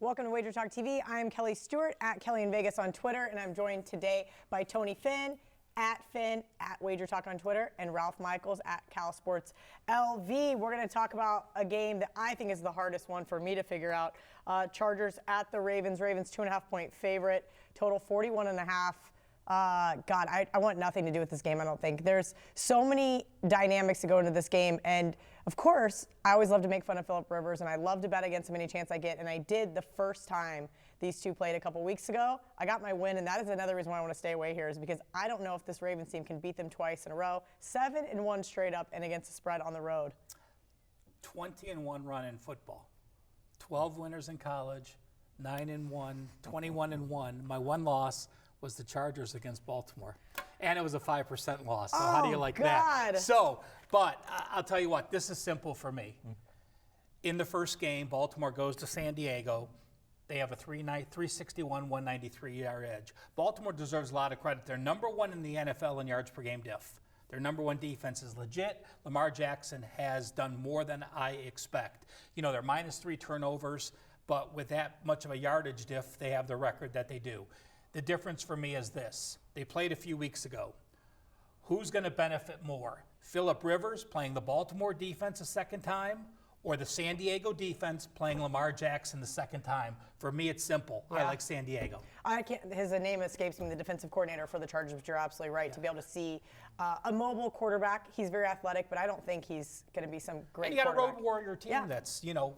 Welcome to WagerTalk TV. I'm Kelly Stewart at Kelly in Vegas on Twitter, and I'm joined today by Tony Finn at WagerTalk on Twitter, and Ralph Michaels at Cal Sports LV. We're going to talk about a game that I think is the hardest one for me to figure out. Chargers at the Ravens. Ravens 2.5-point favorite. Total 41.5. God, I want nothing to do with this game, I don't think. There's so many dynamics to go into this game. And, of course, I always love to make fun of Phillip Rivers, and I love to bet against him any chance I get. And I did the first time these two played a couple weeks ago. I got my win, and that is another reason why I want to stay away here, is because I don't know if this Ravens team can beat them twice in a row. 7-1 straight up and against the spread on the road. 20-1 run in football. 12 winners in college, 9-1, 21-1. My one loss was the Chargers against Baltimore. And it was a 5% loss. So how do you like that? So, but I'll tell you what, this is simple for me. In the first game, Baltimore goes to San Diego. They have a 361, 193-yard edge. Baltimore deserves a lot of credit. They're number one in the NFL in yards per game diff. Their number one defense is legit. Lamar Jackson has done more than I expect. You know, they're -3 turnovers, but with that much of a yardage diff, they have the record that they do. The difference for me is this. They played a few weeks ago. Who's going to benefit more? Phillip Rivers playing the Baltimore defense a second time, or the San Diego defense playing Lamar Jackson the second time? For me, it's simple. Yeah. I like San Diego. I can't. His name escapes me. The defensive coordinator for the Chargers, but you're absolutely right. To be able to see a mobile quarterback, he's very athletic, but I don't think he's going to be some great. And you got a road warrior team that's, you know,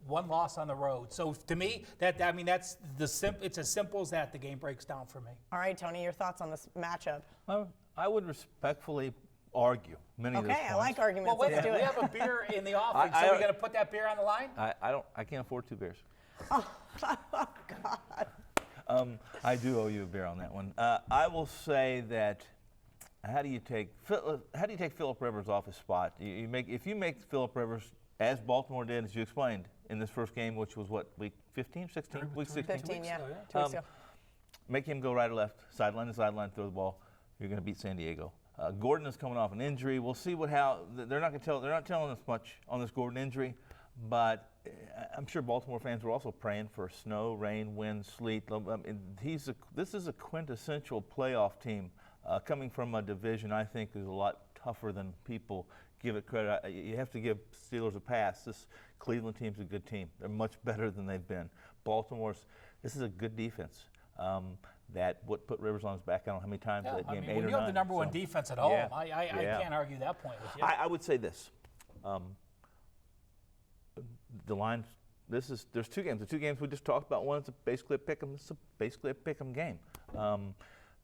one loss on the road. So to me, that's it's as simple as that. The game breaks down for me. All right, Tony, your thoughts on this matchup? I would respectfully argue many of those points. Okay, I like arguments. Well, wait, let's do it. We have a beer in the office. So we're going to put that beer on the line? I can't afford 2 beers. Oh God. I do owe you a beer on that one. I will say that. How do you take Phillip Rivers off his spot? If you make Phillip Rivers, as Baltimore did, as you explained in this first game, which was what, week 15, 16, week 16, 15, yeah. 2 weeks ago. Make him go right or left, sideline to sideline, throw the ball. You're going to beat San Diego. Gordon is coming off an injury. We'll see they're not telling us much on this Gordon injury, but I'm sure Baltimore fans were also praying for snow, rain, wind, sleet. This is a quintessential playoff team coming from a division I think is a lot tougher than people give it credit. You have to give Steelers a pass. This Cleveland team's a good team. They're much better than they've been. This is a good defense. That what put Rivers on his back. I don't know how many times that game, 8 or 9. When you have the number one defense at home, I can't argue that point with you. I would say this. The lines. There's 2 games. The 2 games we just talked about. One is basically a pick'em. This is basically a pick'em game.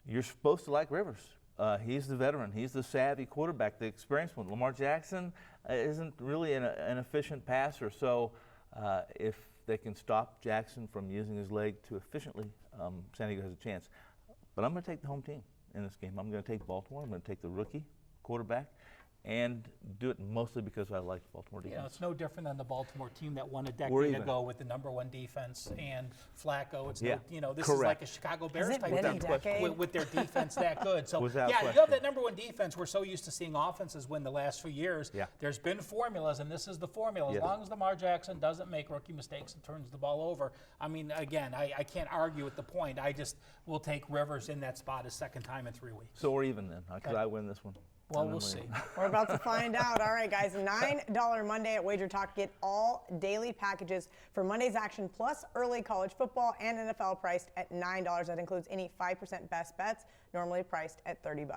You're supposed to like Rivers. He's the veteran. He's the savvy quarterback, the experienced one. Lamar Jackson isn't really an efficient passer. So if they can stop Jackson from using his leg too efficiently, San Diego has a chance. But I'm going to take the home team in this game. I'm going to take Baltimore. I'm going to take the rookie quarterback and do it mostly because I like the Baltimore defense. You know, it's no different than the Baltimore team that won a decade ago with the number one defense and Flacco. It's this is like a Chicago Bears type thing with their defense that good. So you have that number one defense. We're so used to seeing offenses win the last few years. Yeah. There's been formulas, and this is the formula. As long as Lamar Jackson doesn't make rookie mistakes and turns the ball over, I mean, again, I can't argue with the point. I just will take Rivers in that spot a second time in 3 weeks. So we're even then, because I win this one. Well, we'll see. We're about to find out. All right, guys, $9 Monday at WagerTalk. Get all daily packages for Monday's action plus early college football and NFL priced at $9. That includes any 5% best bets, normally priced at $30.